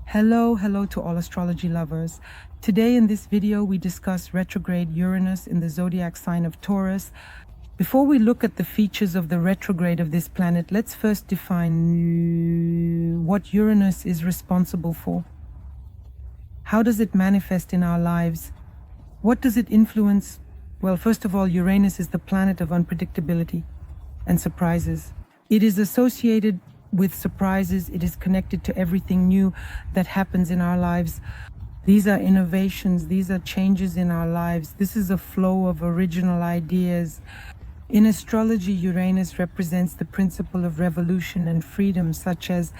Hello to all astrology lovers. Today in this video we discuss retrograde Uranus in the zodiac sign of Taurus. Before we look at the features of the retrograde of this planet, let's first define what Uranus is responsible for. How does it manifest in our lives? What does it influence? Well, first of all, Uranus is the planet of unpredictability and surprises. It is associated with surprises. It is connected to everything new that happens in our lives. These are innovations. These are changes in our lives. This is a flow of original ideas. In astrology, Uranus represents the principle of revolution and freedom, such as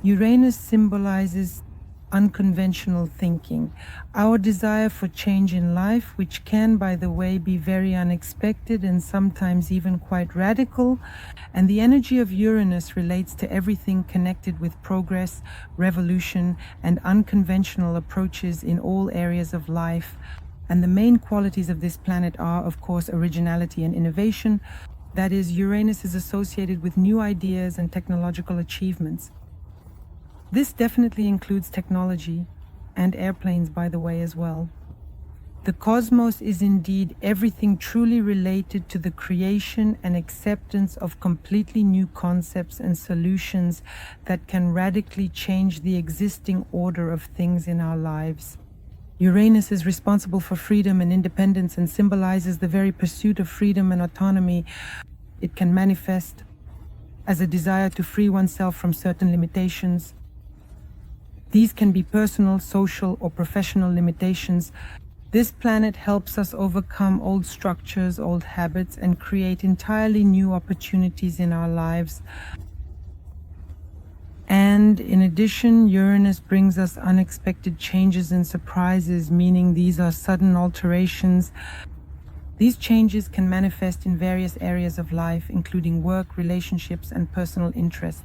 Uranus symbolizes unconventional thinking, our desire for change in life, which can, by the way, be very unexpected and sometimes even quite radical. And the energy of Uranus relates to everything connected with progress, revolution, and unconventional approaches in all areas of life. And the main qualities of this planet are, of course, originality and innovation. That is, Uranus is associated with new ideas and technological achievements. This definitely includes technology and airplanes, by the way, as well. The cosmos is indeed everything truly related to the creation and acceptance of completely new concepts and solutions that can radically change the existing order of things in our lives. Uranus is responsible for freedom and independence and symbolizes the very pursuit of freedom and autonomy. It can manifest as a desire to free oneself from certain limitations. These can be personal, social, or professional limitations. This planet helps us overcome old structures, old habits, and create entirely new opportunities in our lives. And in addition, Uranus brings us unexpected changes and surprises, meaning these are sudden alterations. These changes can manifest in various areas of life, including work, relationships, and personal interests.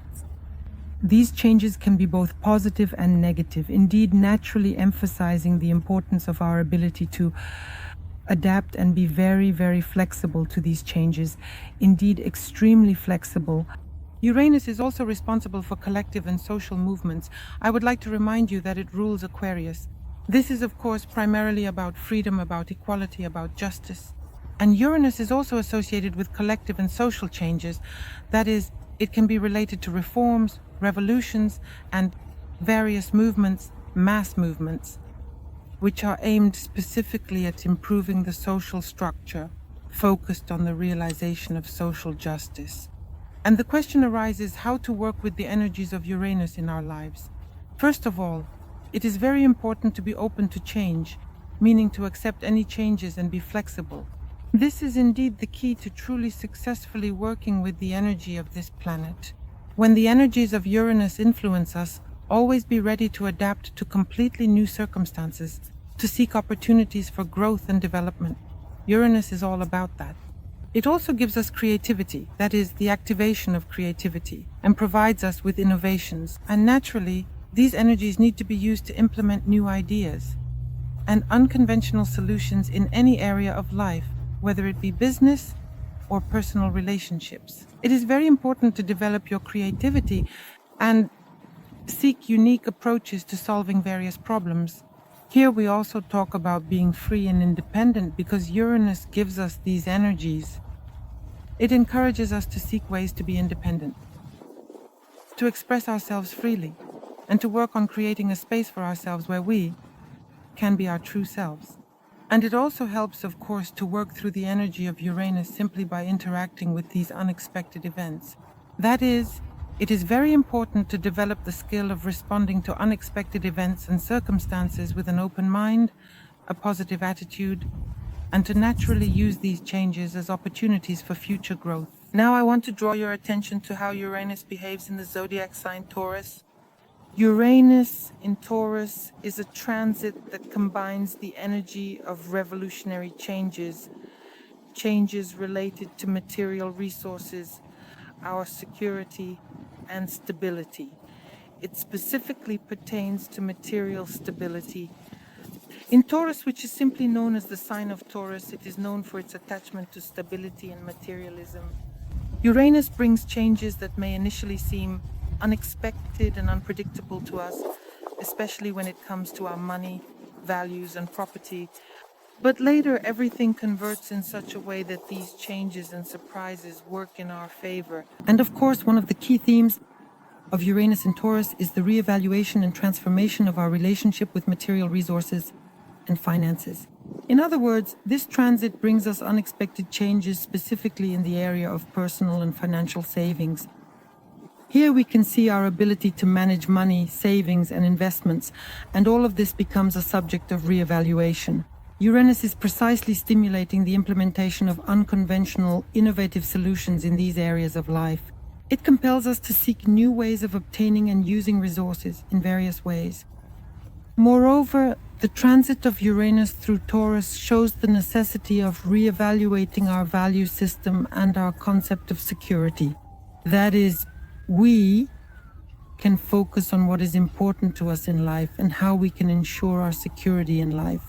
These changes can be both positive and negative, indeed naturally emphasizing the importance of our ability to adapt and be very, very flexible to these changes, indeed extremely flexible. Uranus is also responsible for collective and social movements. I would like to remind you that it rules Aquarius. This is, of course, primarily about freedom, about equality, about justice. And Uranus is also associated with collective and social changes. That is, it can be related to reforms, revolutions, and various movements, mass movements, which are aimed specifically at improving the social structure, focused on the realization of social justice. And the question arises how to work with the energies of Uranus in our lives. First of all, it is very important to be open to change, meaning to accept any changes and be flexible. This is indeed the key to truly successfully working with the energy of this planet. When the energies of Uranus influence us, always be ready to adapt to completely new circumstances, to seek opportunities for growth and development. Uranus is all about that. It also gives us creativity, that is, the activation of creativity, and provides us with innovations. And naturally, these energies need to be used to implement new ideas and unconventional solutions in any area of life, whether it be business or personal relationships. It is very important to develop your creativity and seek unique approaches to solving various problems. Here we also talk about being free and independent because Uranus gives us these energies. It encourages us to seek ways to be independent, to express ourselves freely, and to work on creating a space for ourselves where we can be our true selves. And it also helps, of course, to work through the energy of Uranus simply by interacting with these unexpected events. That is, it is very important to develop the skill of responding to unexpected events and circumstances with an open mind, a positive attitude, and to naturally use these changes as opportunities for future growth. Now I want to draw your attention to how Uranus behaves in the zodiac sign Taurus. Uranus in Taurus is a transit that combines the energy of revolutionary changes, changes related to material resources, our security, and stability. It specifically pertains to material stability. In Taurus, which is simply known as the sign of Taurus, it is known for its attachment to stability and materialism. Uranus brings changes that may initially seem unexpected and unpredictable to us, especially when it comes to our money, values, and property. But later, everything converts in such a way that these changes and surprises work in our favor. And of course, one of the key themes of Uranus in Taurus is the reevaluation and transformation of our relationship with material resources and finances. In other words, this transit brings us unexpected changes, specifically in the area of personal and financial savings. Here we can see our ability to manage money, savings, and investments, and all of this becomes a subject of reevaluation. Uranus is precisely stimulating the implementation of unconventional, innovative solutions in these areas of life. It compels us to seek new ways of obtaining and using resources in various ways. Moreover, the transit of Uranus through Taurus shows the necessity of reevaluating our value system and our concept of security. That is, we can focus on what is important to us in life and how we can ensure our security in life.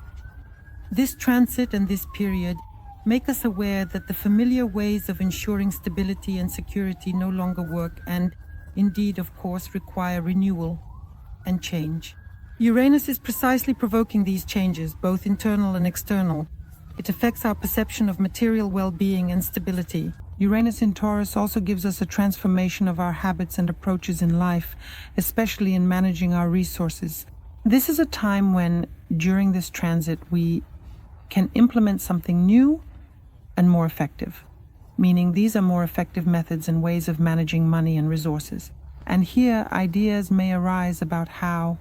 This transit and this period make us aware that the familiar ways of ensuring stability and security no longer work and, indeed, of course, require renewal and change. Uranus is precisely provoking these changes, both internal and external. It affects our perception of material well-being and stability. Uranus in Taurus also gives us a transformation of our habits and approaches in life, especially in managing our resources. This is a time when, during this transit, we can implement something new and more effective, meaning these are more effective methods and ways of managing money and resources. And here, ideas may arise about how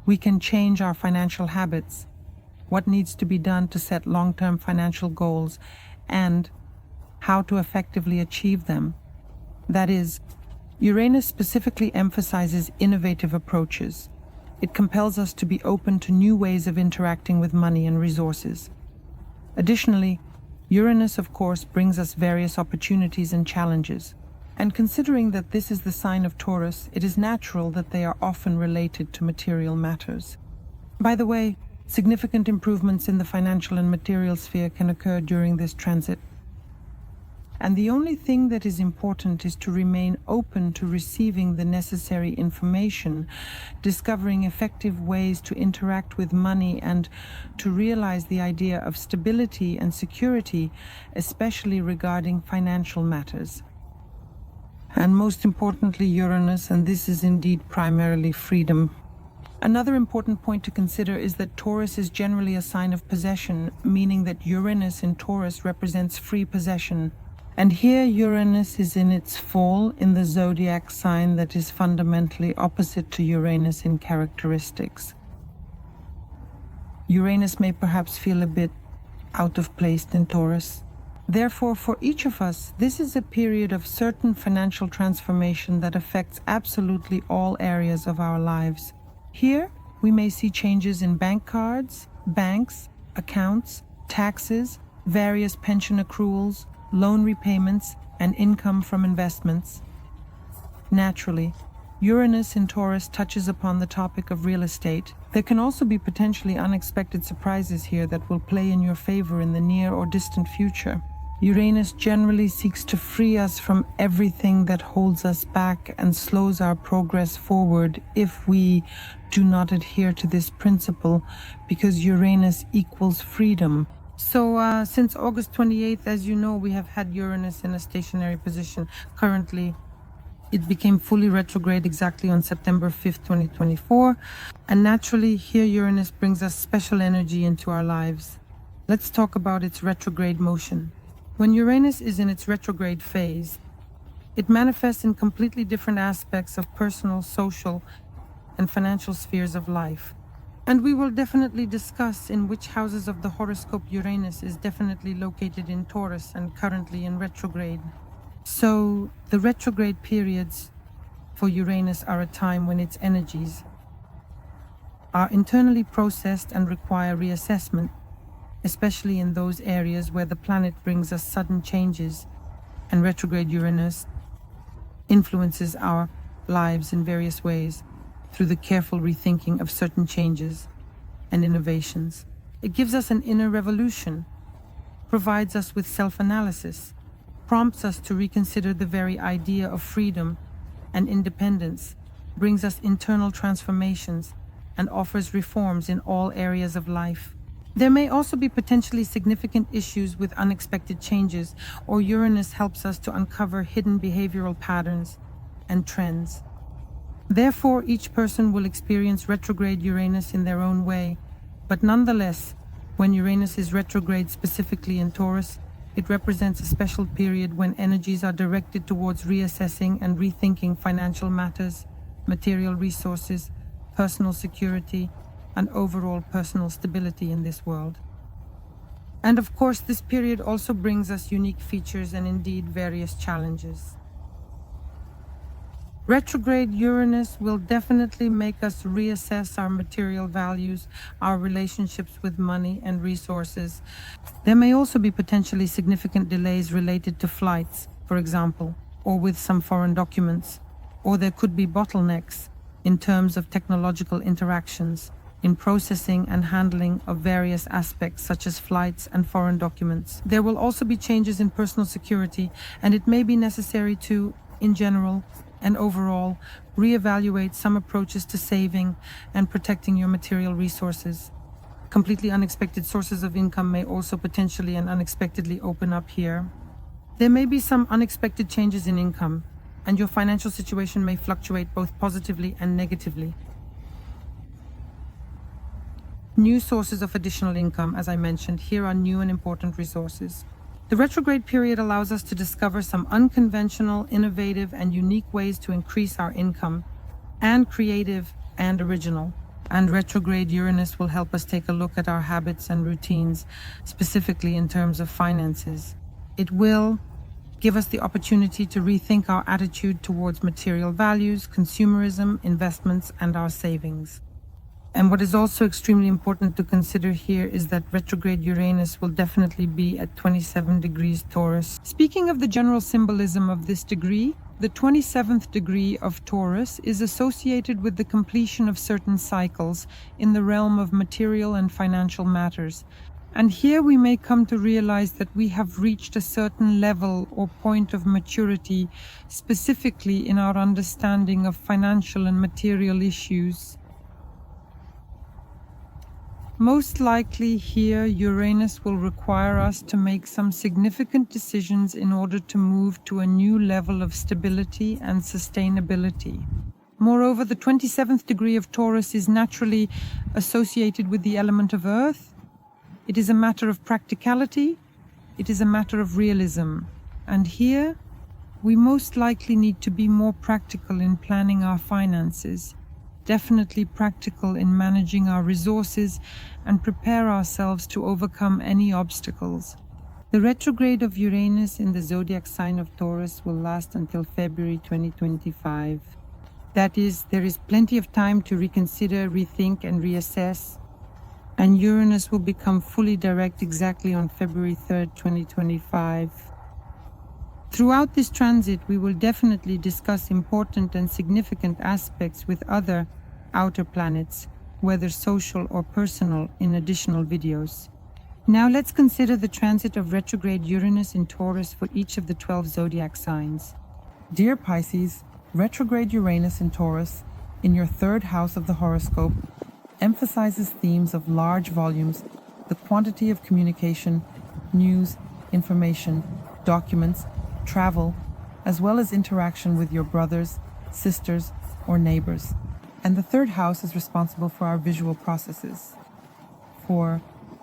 we can change our financial habits, what needs to be done to set long-term financial goals, and how to effectively achieve them. That is, Uranus specifically emphasizes innovative approaches. It compels us to be open to new ways of interacting with money and resources. Additionally, Uranus, of course, brings us various opportunities and challenges. And considering that this is the sign of Taurus, it is natural that they are often related to material matters. By the way, significant improvements in the financial and material sphere can occur during this transit. And the only thing that is important is to remain open to receiving the necessary information, discovering effective ways to interact with money, and to realize the idea of stability and security, especially regarding financial matters. And most importantly, Uranus, and this is indeed primarily freedom. Another important point to consider is that Taurus is generally a sign of possession, meaning that Uranus in Taurus represents free possession. And here Uranus is in its fall in the zodiac sign that is fundamentally opposite to Uranus in characteristics. Uranus may perhaps feel a bit out of place in Taurus. Therefore, for each of us, this is a period of certain financial transformation that affects absolutely all areas of our lives. Here, we may see changes in bank cards, banks, accounts, taxes, various pension accruals, loan repayments, and income from investments. Naturally, Uranus in Taurus touches upon the topic of real estate. There can also be potentially unexpected surprises here that will play in your favor in the near or distant future. Uranus generally seeks to free us from everything that holds us back and slows our progress forward if we do not adhere to this principle, because Uranus equals freedom. So since August 28th, as you know, we have had Uranus in a stationary position. Currently, it became fully retrograde exactly on September 5th, 2024. And naturally, here Uranus brings us special energy into our lives. Let's talk about its retrograde motion. When Uranus is in its retrograde phase, it manifests in completely different aspects of personal, social, and financial spheres of life. And we will definitely discuss in which houses of the horoscope Uranus is definitely located in Taurus and currently in retrograde. So, the retrograde periods for Uranus are a time when its energies are internally processed and require reassessment, especially in those areas where the planet brings us sudden changes, and retrograde Uranus influences our lives in various ways through the careful rethinking of certain changes and innovations. It gives us an inner revolution, provides us with self-analysis, prompts us to reconsider the very idea of freedom and independence brings us internal transformations and offers reforms in all areas of life. There may also be potentially significant issues with unexpected changes, or Uranus helps us to uncover hidden behavioral patterns and trends. Therefore, each person will experience retrograde Uranus in their own way, but nonetheless, when Uranus is retrograde specifically in Taurus, it represents a special period when energies are directed towards reassessing and rethinking financial matters, material resources, personal security, and overall personal stability in this world. And of course, this period also brings us unique features and indeed various challenges. Retrograde Uranus will definitely make us reassess our material values, our relationships with money and resources. There may also be potentially significant delays related to flights, for example, or with some foreign documents, or there could be bottlenecks in terms of technological interactions, in processing and handling of various aspects such as flights and foreign documents. There will also be changes in personal security, and it may be necessary to, in general and overall, reevaluate some approaches to saving and protecting your material resources. Completely unexpected sources of income may also potentially and unexpectedly open up here. There may be some unexpected changes in income, and your financial situation may fluctuate both positively and negatively. New sources of additional income, as I mentioned, here are new and important resources. The retrograde period allows us to discover some unconventional, innovative, and unique ways to increase our income, and creative and original. And retrograde Uranus will help us take a look at our habits and routines, specifically in terms of finances. It will give us the opportunity to rethink our attitude towards material values, consumerism, investments, and our savings. And what is also extremely important to consider here is that retrograde Uranus will definitely be at 27 degrees Taurus. Speaking of the general symbolism of this degree, the 27th degree of Taurus is associated with the completion of certain cycles in the realm of material and financial matters. And here we may come to realize that we have reached a certain level or point of maturity, specifically in our understanding of financial and material issues. Most likely here, Uranus will require us to make some significant decisions in order to move to a new level of stability and sustainability. Moreover, the 27th degree of Taurus is naturally associated with the element of earth. It is a matter of practicality. It is a matter of realism. And here, we most likely need to be more practical in planning our finances, definitely practical in managing our resources, and prepare ourselves to overcome any obstacles. The retrograde of Uranus in the zodiac sign of Taurus will last until February 2025. That is, there is plenty of time to reconsider, rethink, and reassess, and Uranus will become fully direct exactly on February 3rd, 2025. Throughout this transit, we will definitely discuss important and significant aspects with other outer planets, whether social or personal, in additional videos. Now let's consider the transit of retrograde Uranus in Taurus for each of the 12 zodiac signs. Dear Pisces, retrograde Uranus in Taurus, in your third house of the horoscope, emphasizes themes of large volumes, the quantity of communication, news, information, documents, travel, as well as interaction with your brothers, sisters, or neighbors. And the third house is responsible for our visual processes, for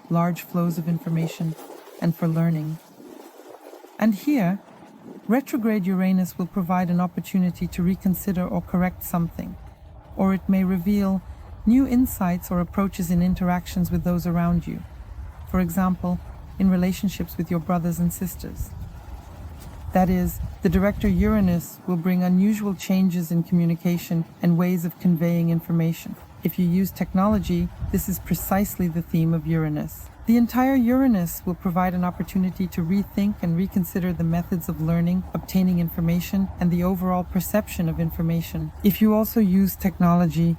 large flows of information, and for learning. And here, retrograde Uranus will provide an opportunity to reconsider or correct something, or it may reveal new insights or approaches in interactions with those around you. For example, in relationships with your brothers and sisters. That is, the director Uranus will bring unusual changes in communication and ways of conveying information. If you use technology, this is precisely the theme of Uranus. The entire Uranus will provide an opportunity to rethink and reconsider the methods of learning, obtaining information, and the overall perception of information. If you also use technology,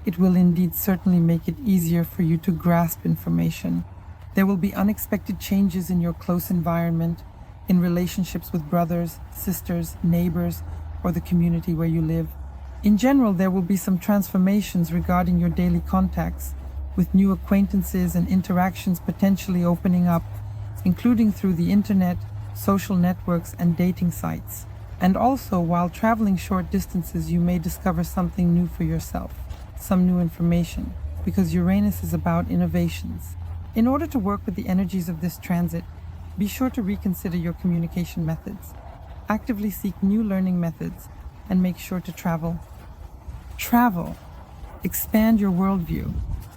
it will indeed certainly make it easier for you to grasp information. There will be unexpected changes in your close environment, in relationships with brothers, sisters, neighbors, or the community where you live. In general, there will be some transformations regarding your daily contacts, with new acquaintances and interactions potentially opening up, including through the internet, social networks, and dating sites. And also, while traveling short distances, you may discover something new for yourself, some new information, because Uranus is about innovations. In order to work with the energies of this transit, be sure to reconsider your communication methods. Actively seek new learning methods, and make sure to travel. Travel. Expand your worldview.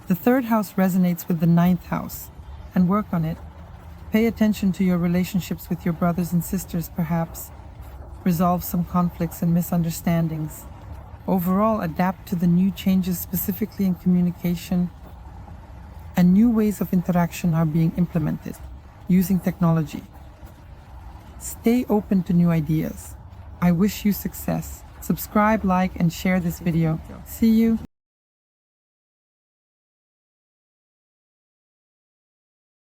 The third house resonates with the ninth house, and work on it. Pay attention to your relationships with your brothers and sisters, perhaps. Resolve some conflicts and misunderstandings. Overall, adapt to the new changes, specifically in communication, and new ways of interaction are being implemented using technology. Stay open to new ideas. I wish you success. Subscribe, like, and share this video. See you.